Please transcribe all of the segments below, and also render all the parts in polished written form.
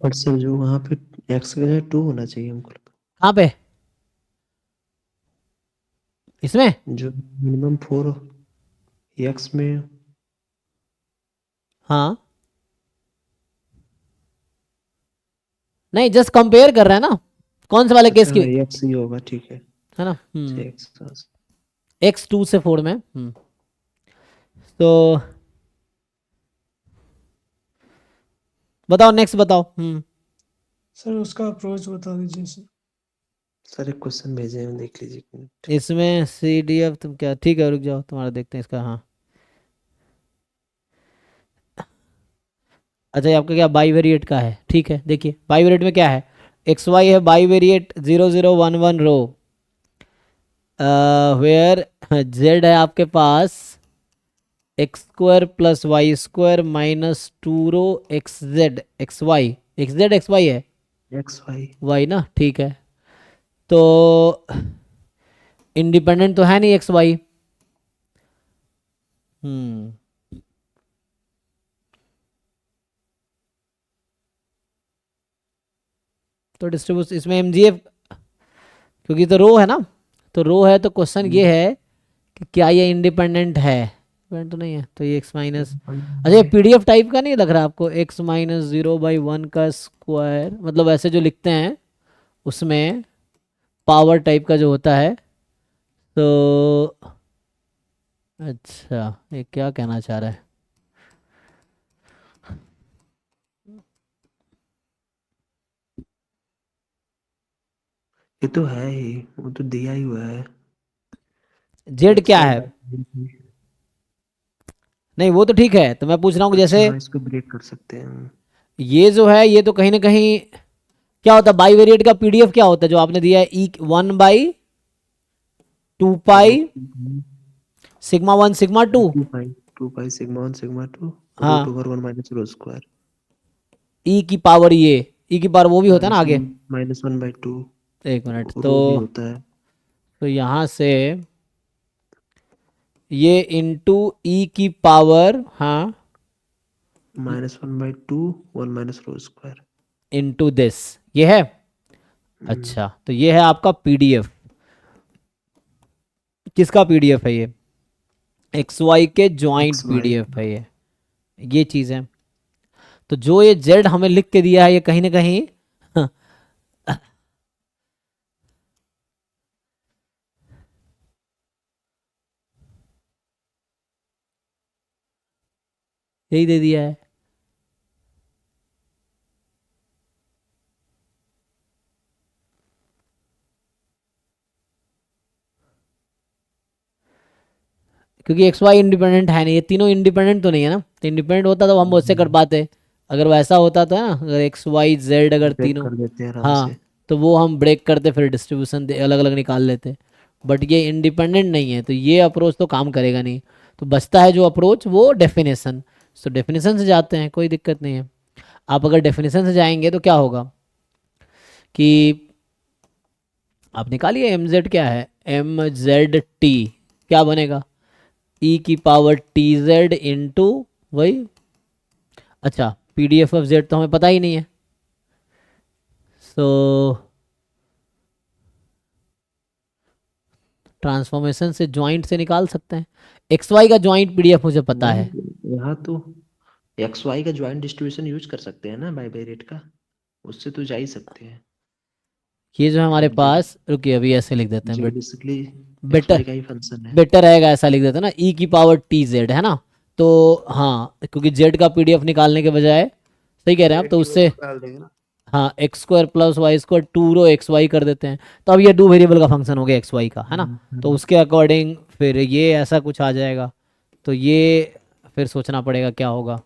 और सर जो वहाँ पे एक्स का 2 होना चाहिए हमको लगा। कहाँ पे? इसमें? जो मिनिमम 4 एक्स में। हाँ, नहीं जस्ट कंपेयर कर रहे हैं ना, कौन से वाले केस अच्छा की, हाँ एक्स ही होगा, ठीक है। है ना। एक्स। एक्स 2 से 4 में। तो बताओ, नेक्स्ट बताओ। सर उसका अप्रोच बता दीजिए सर। सर एक क्वेश्चन भेजे हैं, देख लीजिए एक मिनट। इसमें सी डी एफ तुम क्या, ठीक है रुक जाओ, तुम्हारा देखते हैं इसका। हाँ, अच्छा ये आपका क्या बाईवेरिएट का है, ठीक है। देखिए बाईवेरिएट में क्या है, एक्स वाई है बाईवेरिएट 0011 रो, वेयर जेड है आपके पास X square plus Y square minus 2 rho X Z X Y है, एक्स वाई। वाई ना, ठीक है। तो इंडिपेंडेंट तो है नहीं एक्स वाई। हम्म तो डिस्ट्रीब्यूशन इसमें एमजीएफ, क्योंकि तो रो है ना, तो रो है तो क्वेश्चन ये है कि क्या ये इंडिपेंडेंट है, इंडिपेंडेंट तो नहीं है, तो ये एक्स माइनस, अच्छा ये पीडीएफ टाइप का नहीं लग रहा आपको, एक्स माइनस 0/1 का स्क्वायर, मतलब ऐसे जो लिखते हैं उसमें पावर टाइप का जो होता है। तो अच्छा, ये क्या कहना चाह रहा है, ये तो है ही, वो तो दिया ही हुआ है। जेड एक्स क्या वाई है? बाई। नहीं वो तो ठीक है, तो मैं पूछ रहा हूँ कि अच्छा जैसे हाँ, इसको ब्रेक कर सकते हैं। ये जो है ये तो कहीं ना कहीं क्या होता है, बाईवेरिएट का पीडीएफ क्या होता है जो आपने दिया है, ई 1/2 पाई सिग्मा 1 सिग्मा 2। 2 पाई। 2 पाई सिग्मा 1 सिग्मा 2 हाँ, √1 माइनस रो स्क्वायर। ई की पावर, ये ई की पावर वो भी होता है ना माइनस आगे। 1/2 एक मिनट, रो भी होता है। तो यहाँ से ये इंटू ई की पावर, हाँ, -1/2 1 minus rho square. Into this, ये है। अच्छा तो ये है आपका पीडीएफ, किसका पीडीएफ है एक्स वाई के ज्वाइंट एक्स वाई। पीडीएफ है ये चीज़ है। तो जो ये जेड हमें लिख के दिया है ये कहीं ना कहीं यही दे दिया है। क्योंकि एक्स वाई इंडिपेंडेंट है नहीं, ये तीनों इंडिपेंडेंट तो नहीं है ना, तो इंडिपेंडेंट होता तो हम उससे कर पाते, अगर वैसा होता तो है ना, अगर एक्स वाई जेड अगर ब्रेक तीनों, कर देते हैं आराम हाँ, से। तो वो हम ब्रेक करते फिर डिस्ट्रीब्यूशन अलग अलग निकाल लेते। बट ये इंडिपेंडेंट नहीं है तो ये अप्रोच तो काम करेगा नहीं, तो बचता है जो अप्रोच वो डेफिनेशन। तो डेफिनेशन से जाते हैं, कोई दिक्कत नहीं है। आप अगर डेफिनेशन से जाएंगे तो क्या होगा कि आप निकालिए एम जेड क्या है, एम जेड टी क्या बनेगा, ई की पावर टी जेड इंटू वही, अच्छा पीडीएफ ऑफ जेड तो हमें पता ही नहीं है, सो ट्रांसफॉर्मेशन से ज्वाइंट से निकाल सकते हैं। एक्स वाई का ज्वाइंट पीडीएफ मुझे पता है। यहाँ तो एक्स वाई का ज्वाइंट डिस्ट्रीब्यूशन यूज कर सकते हैं ना, बाइवेरिएट का। उससे तो जा ही सकते हैं। ये जो है हमारे जो पास, रुकिए अभी ऐसे लिख देते हैं, जो बेसिकली एक्स बेटर वाई का ही फंक्शन है। बेटर रहेगा ऐसा लिख देते हैं ना, ई की पावर टी जेड है ना। तो हाँ, क्योंकि जेड का पीडीएफ निकालने के बजाय, सही कह रहे हैं आप, तो टी उससे डाल देंगे ना। हाँ X square plus Y square 2 rho X Y कर देते हैं। तो अब ये 2 वेरिएबल का फंक्शन हो गया एक्स वाई का, है ना। तो उसके अकॉर्डिंग फिर ये ऐसा कुछ आ जाएगा, तो ये फिर सोचना पड़ेगा क्या होगा,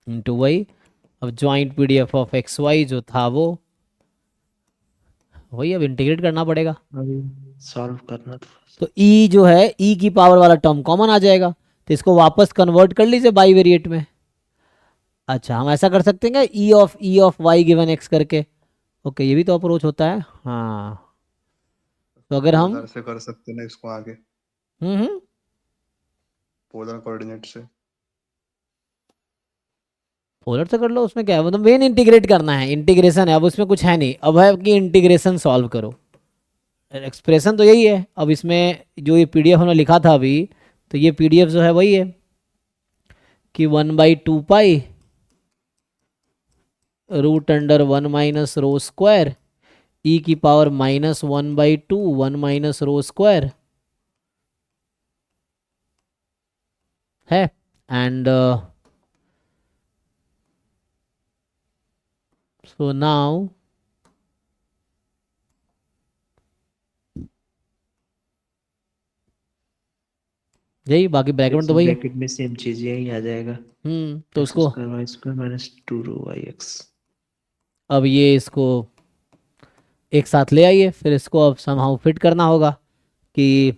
इंटू वाई। अब joint PDF of X Y जो था वो वही अब इंटीग्रेट करना पड़ेगा। अभी सॉल्व करना था। तो ई जो है ई की पावर वाला टर्म कॉमन आ जाएगा, तो इसको वापस कन्वर्ट कर लीजिए बाई वेरिएट में। अच्छा हम ऐसा कर सकते हैं E of Y given X करके, ओके ये भी तो अप्रोच होता है, हाँ। तो अगर हम पोलर से कर सकते हैं ना इसको आगे, हम्म पोलर कोऑर्डिनेट से। पोलर से कर लो, उसमें क्या है, मतलब मेन इंटीग्रेट करना है, इंटीग्रेशन है, अब उसमें कुछ है नहीं, अब है कि इंटीग्रेशन सॉल्व करो, एक्सप्रेशन तो यही है। अब इसमें जो ये पीडीएफ हमने लिखा था अभी, तो ये पीडीएफ जो है वही है कि 1/2 पाई √(1 - ρ²) ई की पावर -1/2 1 - ρ² है। एंड सो नाउ यही, बाकी बैकग्राउंड तो वही है। ब्रैकेट में सेम चीज यही आ जाएगा। तो एक्स उसको स्क्वायर वाई स्क्वायर माइनस 2 रो वाई एक्स। अब ये इसको एक साथ ले आइए, फिर इसको अब समहाउ फिट करना होगा कि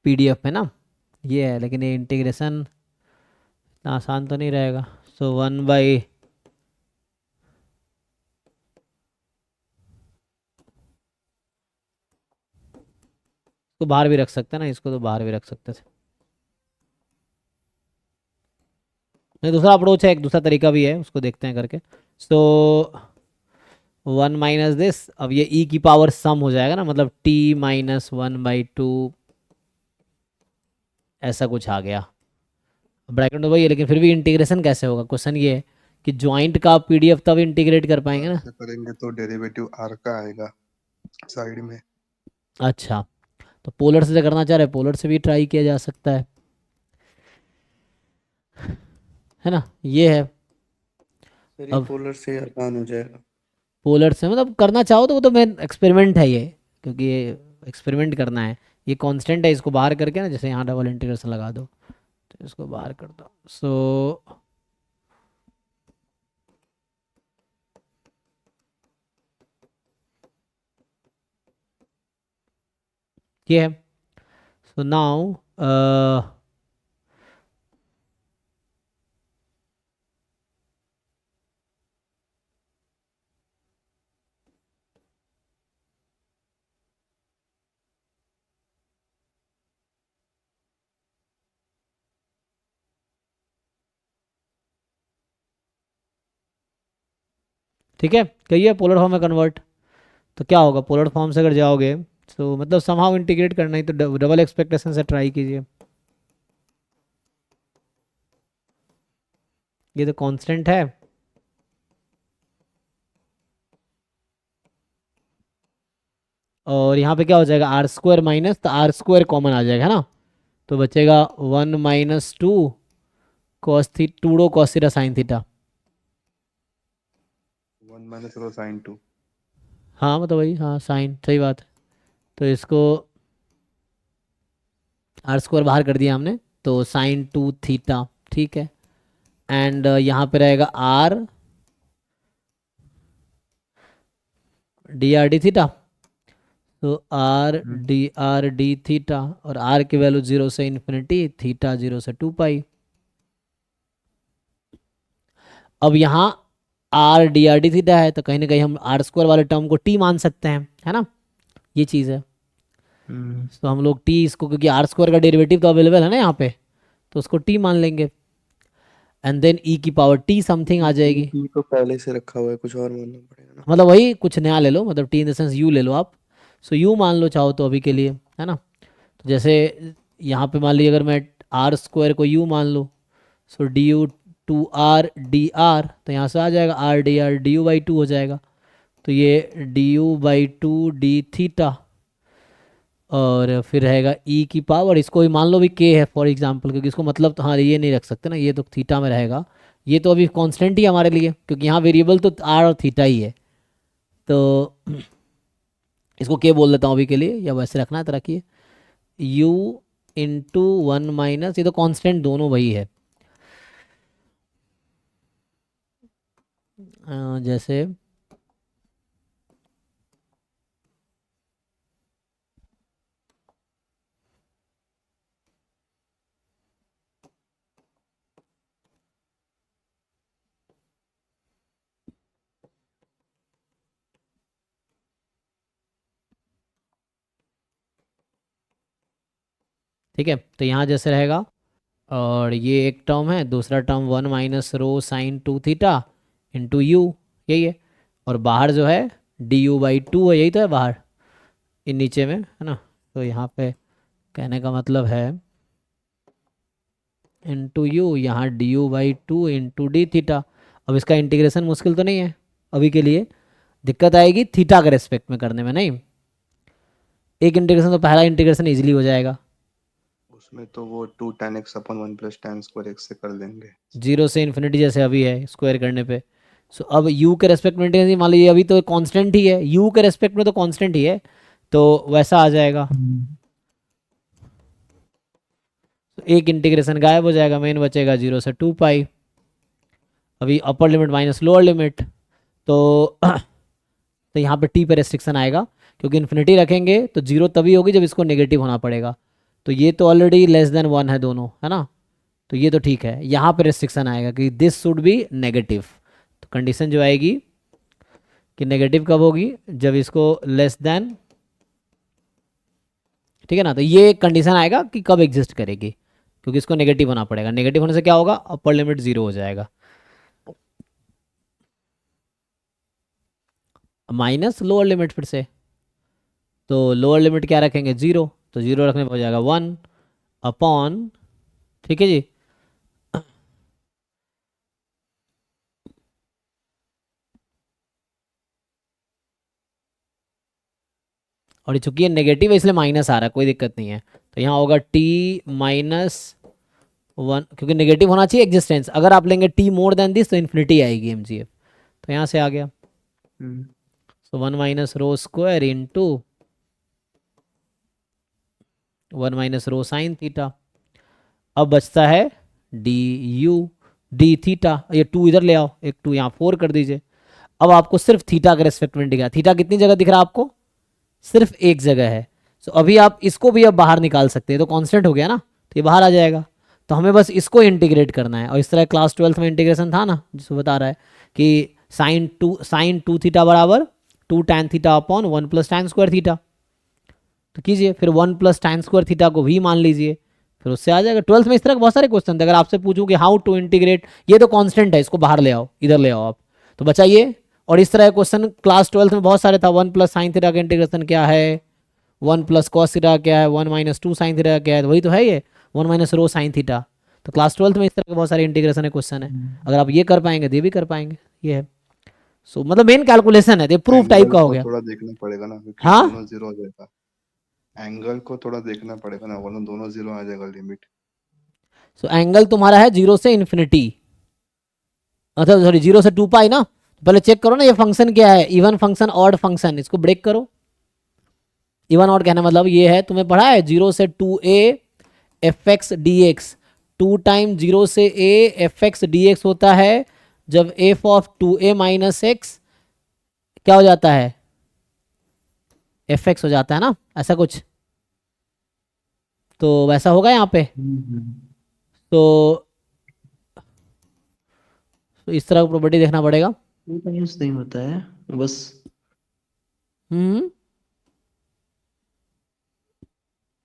पीडीएफ में ना, ये है, लेकिन ये इंटीग्रेशन इतना आसान तो नहीं रहेगा। सो 1 को बाहर भी रख सकते हैं ना, इसको तो बाहर भी रख सकते थे। नहीं, दूसरा अप्रोच है, एक दूसरा तरीका भी है, उसको देखते हैं करके। सो 1 - दिस, अब ये ई की पावर सम हो जाएगा ना, मतलब t - 1/2 ऐसा कुछ आ गया। ब्रैकेट तो वही है, लेकिन फिर भी इंटीग्रेशन कैसे होगा, क्वेश्चन ये है कि ज्वाइंट का पीडीएफ तब इंटीग्रेट कर पाएंगे ना। ऐसा करेंगे तो डेरिवेटिव आर का आएगा साइड में। अच्छा, तो पोलर से करना चाह रहे, पोलर से भी ट्राई किया जा सकता है ना, ये है। सर ये अब पोलर से आसान हो जाएगा। पोलर से मतलब करना चाहो तो वो तो मैं एक्सपेरिमेंट है ये, क्योंकि ये एक्सपेरिमेंट करना है, ये कांस्टेंट है, इसको बाहर करके ना, जैसे यहाँ डबल इंटीग्रेशन लगा दो, तो इसको बाहर कर दो। सो ये है। सो नाउ ठीक है, कहिए पोलर फॉर्म में कन्वर्ट, तो क्या होगा, पोलर फॉर्म से अगर जाओगे तो मतलब समहाउ इंटीग्रेट करना ही, तो डबल एक्सपेक्टेशन से ट्राई कीजिए। ये तो कांस्टेंट है, और यहाँ पे क्या हो जाएगा, r² माइनस, तो r² कॉमन आ जाएगा, है ना, तो बचेगा 1 - 2 cos थी 2 cos theta sine theta. 1 - ρ sin 2। हाँ मतलब वही, हाँ साइन, सही बात है। तो इसको r² बाहर कर दिया हमने, तो sin 2 थीटा, ठीक है। एंड यहाँ पे रहेगा r dr d थीटा, तो r d थीटा, और r की वैल्यू 0 से इन्फिनिटी, थीटा 0 से 2 पाई। अब यहाँ r dr d थीटा है, तो कहीं ना कहीं हम r² वाले टर्म को t मान सकते हैं, है ना, ये चीज़ है। तो हम लोग t इसको, क्योंकि r² का डेरिवेटिव तो अवेलेबल है ना यहाँ पे, तो उसको t मान लेंगे, एंड देन e की पावर t समथिंग आ जाएगी। ये तो पहले से रखा हुआ है, कुछ और मानना पड़ेगा ना। मतलब वही कुछ नया ले लो, मतलब t in the sense u ले लो आप। सो u मान लो चाहो तो अभी के लिए, है ना। तो जैसे यहाँ पे मान लीजिए अगर मैं r² को u मान लूँ, सो du2r तो यहाँ से आ जाएगा r du/2 हो जाएगा, तो ये du/2 d थीटा, और फिर रहेगा e की पावर, इसको भी मान लो भी k है फॉर एग्जांपल, क्योंकि इसको मतलब तो हाँ ये नहीं रख सकते ना, ये तो थीटा में रहेगा, ये तो अभी कांस्टेंट ही है हमारे लिए, क्योंकि यहाँ वेरिएबल तो r और थीटा ही है। तो इसको k बोल देता हूँ अभी के लिए, या वैसे रखना है तो रखिए, u × 1 - ये तो कांस्टेंट दोनों वही है। जैसे ठीक है, तो यहाँ जैसे रहेगा और ये एक टर्म है, दूसरा term 1 minus rho sine 2 theta into you, यही है। और बाहर जो है डी यू बाई 2 है, यही तो है बाहर इन नीचे में, है ना। तो यहाँ पे कहने का मतलब है इंटू यू, यहाँ D you by 2 into D theta. अब इसका इंटीग्रेशन मुश्किल तो नहीं है अभी के लिए, दिक्कत आएगी थीटा के रेस्पेक्ट में करने में। नहीं, एक इंटीग्रेशन तो पहला इंटीग्रेशन इजीली हो जाएगा, उसमें तो वो 2 tan x अपन 1 plus tan square x से कर लेंगे। 0 से इन्फिनिटी जैसे अभी है स्क्वायर करने पे। सो अब u के रेस्पेक्ट में इंटीग्रेशन मान लीजिए अभी तो कांस्टेंट ही है, u के रेस्पेक्ट में तो कांस्टेंट ही है, तो वैसा आ जाएगा। तो एक इंटीग्रेशन गायब हो जाएगा, मेन बचेगा 0 से 2 पाई। अभी upper limit minus lower limit, तो तो यहाँ पे t पे रेस्ट्रिक्शन आएगा, क्योंकि इन्फिनिटी रखेंगे तो 0 तभी होगी जब इसको नेगेटिव होना पड़ेगा। तो ये तो ऑलरेडी लेस देन 1 है दोनों, है ना, तो ये तो ठीक है। यहाँ पे रेस्ट्रिक्शन आएगा कि दिस शुड बी नेगेटिव। तो कंडीशन जो आएगी कि नेगेटिव कब होगी, जब इसको लेस देन, ठीक है ना। तो ये कंडीशन आएगा कि कब एग्जिस्ट करेगी, क्योंकि इसको नेगेटिव होना पड़ेगा। नेगेटिव होने से क्या होगा, अपर लिमिट 0 हो जाएगा, माइनस लोअर लिमिट फिर से। तो लोअर लिमिट क्या रखेंगे 0, तो 0 रखने पर हो जाएगा 1 अपॉन, ठीक है जी। और ये चूंकि ये नेगेटिव है इसलिए माइनस आ रहा है, कोई दिक्कत नहीं है। तो यहाँ होगा t माइनस 1, क्योंकि नेगेटिव होना चाहिए एग्जिस्टेंस। अगर आप लेंगे t मोर देन दिस तो इन्फिनिटी आएगी mgf, तो यहाँ से आ गया। सो 1 minus rho square into 1 minus rho sine theta. अब बचता है डी यू डी थीटा, ये 2 इधर ले आओ, एक 2 यहाँ 4 कर दीजिए। अब आपको सिर्फ थीटा के रेस्पेक्ट में दिखा, थीटा कितनी जगह दिख रहा है आपको, सिर्फ एक जगह है। सो अभी आप इसको भी अब बाहर निकाल सकते हैं, तो कांस्टेंट हो गया ना, तो ये बाहर आ जाएगा। तो हमें बस इसको इंटीग्रेट करना है। और इस तरह क्लास 12th में इंटीग्रेशन था ना, जिसको बता रहा है कि साइन टू थीटा बराबर 2 tan theta upon 1 plus tan square theta. तो कीजिए फिर 1 प्लस tan स्क्वायर थीटा को भी मान लीजिए, फिर उससे आ जाएगा। 12th में इस तरह के बहुत सारे क्वेश्चन थे। अगर आपसे पूछूं कि हाउ टू इंटीग्रेट, ये तो कांस्टेंट है, इसको बाहर ले आओ, इधर ले आओ आप, तो बचाइए। और इस तरह क्वेश्चन क्लास 12th में बहुत सारे था। 1 प्लस साइन थीटा का इंटीग्रेशन क्या है, 1 प्लस कॉस थीटा क्या है, 1 माइनस 2 साइन थीटा क्या है, तो वही तो है ये 1 माइनस रो साइन थीटा। तो क्लास 12th में इस तरह के बहुत सारे इंटीग्रेशन है क्वेश्चन है। अगर आप ये कर पाएंगे तो ये भी कर पाएंगे, ये है। सो मतलब मेन कैलकुलेशन है, ये प्रूफ टाइप का हो गया। थोड़ा देखना पड़ेगा ना, क्योंकि हाँ दोनों 0 हो जाएगा। एंगल को थोड़ा देखना पड़ेगा ना, वरना दोनों 0 आ जाएगा लिमिट। सो एंगल तुम्हारा है 0 से इन्फिनिटी, मतलब सॉरी 0 से 2 पाई ना। पहले चेक करो ना ये फंक्शन क्या है, इवन फंक्शन ऑड फंक्शन, इसको ब्रेक करो। इवन ऑड कहना मतलब ये है, तुम्हें पढ़ा है 0 से 2a F X D x, 2 time 0 से a F X D x होता है जब f of 2a minus x क्या हो जाता है, एफ एक्स हो जाता है ना, ऐसा कुछ। तो वैसा होगा यहाँ पे। तो इस तरह का प्रॉपर्टी देखना पड़ेगा। यूज नहीं होता है बस,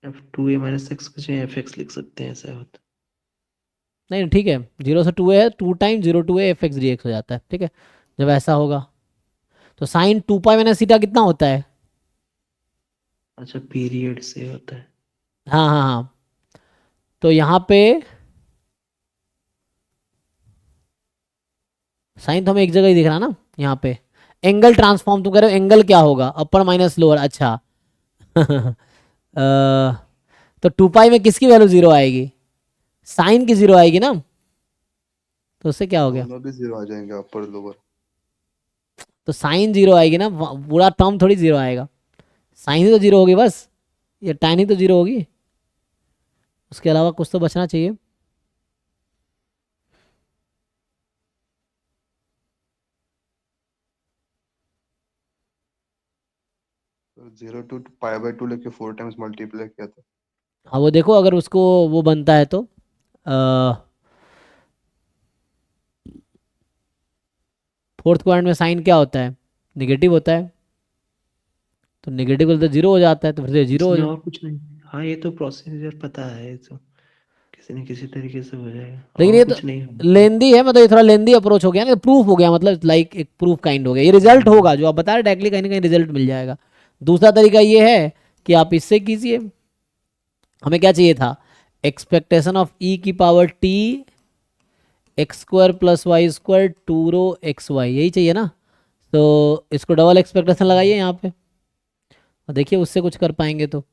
f2a माइनस एक्स की जगह fx लिख सकते हैं, ऐसा होता नहीं ठीक है, 0 से 2a है, 2 time 0 to A F X D X हो जाता है, ठीक है। जब ऐसा होगा तो साइन 2 पाई माइनस थीटा कितना होता है, अच्छा पीरियड से होता है। हाँ हाँ हाँ। तो यहाँ पे साइन तो हमें एक जगह ही दिख रहा ना यहाँ पे। एंगल ट्रांसफॉर्म तुम कह रहे हो, एंगल क्या होगा, अपर माइनस लोअर, अच्छा तो 2 पाई में किसकी वैल्यू 0 आएगी, साइन की 0 आएगी ना, तो उससे क्या हो गया, दोनों भी 0 आ जाएंगे, अपर लोअर। तो साइन 0 आएगी ना, पूरा टर्म थोड़ी 0 आएगा, साइन ही तो 0 होगी बस, ये tan ही तो 0 होगी, उसके अलावा कुछ तो बचना चाहिए। तो 0 to π/2 लेके 4 टाइम्स मल्टीप्लाई किया था। हाँ वो देखो अगर उसको वो बनता है तो फोर्थ क्वाड्रेंट में साइन क्या होता है, निगेटिव होता है, तो निगेटिव तो 0 हो जाता है, तो फिर से 0 हो इसमें जाए। और कुछ नहीं, हाँ ये तो प्रोसीजर पता है, तो किसी न किसी तरीके से हो जाएगा, लेकिन और ये तो कुछ नहीं होगा। लेंदी है, मतलब ये थोड़ा लेंदी अप्रोच हो गया ना, प्रूफ हो गया, मतलब लाइक एक प्रूफ काइंड हो गया, ये रिजल्ट होगा जो आप बता रहे डायरेक्टली कहीं ना कहीं रिजल्ट मिल जाएगा। दूसरा तरीका ये है कि आप इससे कीजिए, हमें क्या चाहिए था, एक्सपेक्टेशन ऑफ ई की power T X square plus Y square 2 rho X Y, यही चाहिए ना। तो इसको डबल एक्सपेक्टेशन लगाइए यहाँ पे और देखिए उससे कुछ कर पाएंगे तो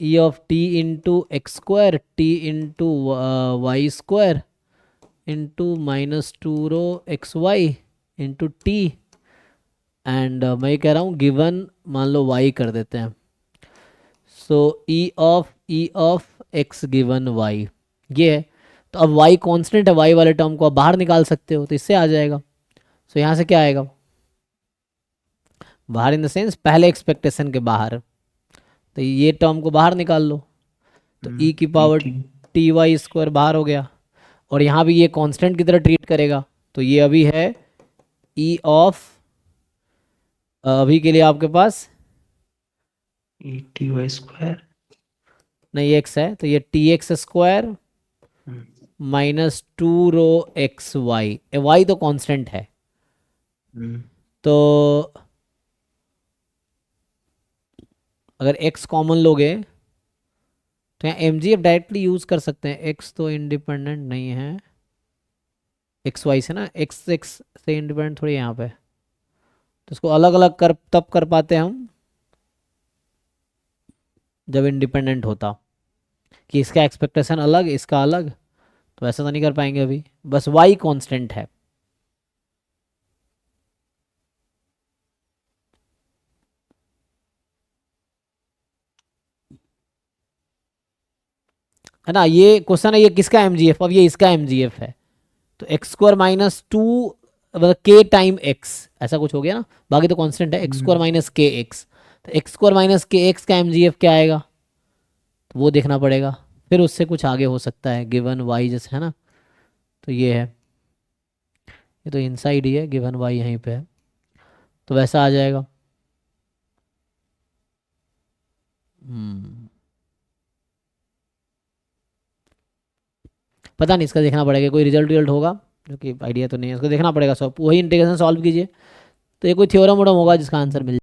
E of T into X square T into Y square into -2 rho X Y into T, and मैं ये कह रहा हूँ गिवन मान लो वाई कर देते हैं। So E of X given Y ये है। तो अब वाई कांस्टेंट है, वाई वाले टर्म को आप बाहर निकाल सकते हो, तो इससे आ जाएगा। सो यहाँ से क्या आएगा, बाहर इन द सेंस पहले एक्सपेक्टेशन के बाहर, तो ये टर्म को बाहर निकाल लो, तो ई की पावर टी वाई स्क्वायर बाहर हो गया, और यहाँ भी ये कांस्टेंट की तरह ट्रीट करेगा, तो ये अभी है ई ऑफ, अभी के लिए आपके पास ई टी वाई स्क्वायर नहीं एक्स है, तो ये T X square -2 rho X Y, Y तो कांस्टेंट है। तो अगर x कॉमन लोगे तो यहाँ M G F directly use कर सकते हैं, x तो इंडिपेंडेंट नहीं है एक्स वाई से ना, x से इंडिपेंडेंट थोड़ी यहाँ पे, तो इसको अलग अलग कर तब कर पाते हैं हम जब इंडिपेंडेंट होता, कि इसका एक्सपेक्टेशन अलग इसका अलग, तो ऐसा तो नहीं कर पाएंगे अभी, बस y कांस्टेंट है ना। ये क्वेश्चन है, ये किसका एमजीएफ, अब ये इसका एमजीएफ है, तो एक्स स्क्वायर -2 मतलब के टाइम एक्स ऐसा कुछ हो गया ना, बाकी तो कांस्टेंट है, एक्स स्क्वायर माइनस के एक्स, तो एक्स स्क्वायर माइनस के एक्स का एमजीएफ क्या आएगा, तो वो देखना पड़ेगा, फिर उससे कुछ आगे हो सकता है गिवन वाई जैसे है ना, तो ये है, ये तो इनसाइड ही है, गिवन वाई यहीं पे है, तो वैसा आ जाएगा। पता नहीं, इसका देखना पड़ेगा, कोई रिजल्ट होगा जो कि आइडिया तो नहीं है, उसको देखना पड़ेगा, सब वही इंटीग्रेशन सॉल्व कीजिए, तो ये कोई थ्योरम वोरम होगा जिसका आंसर मिल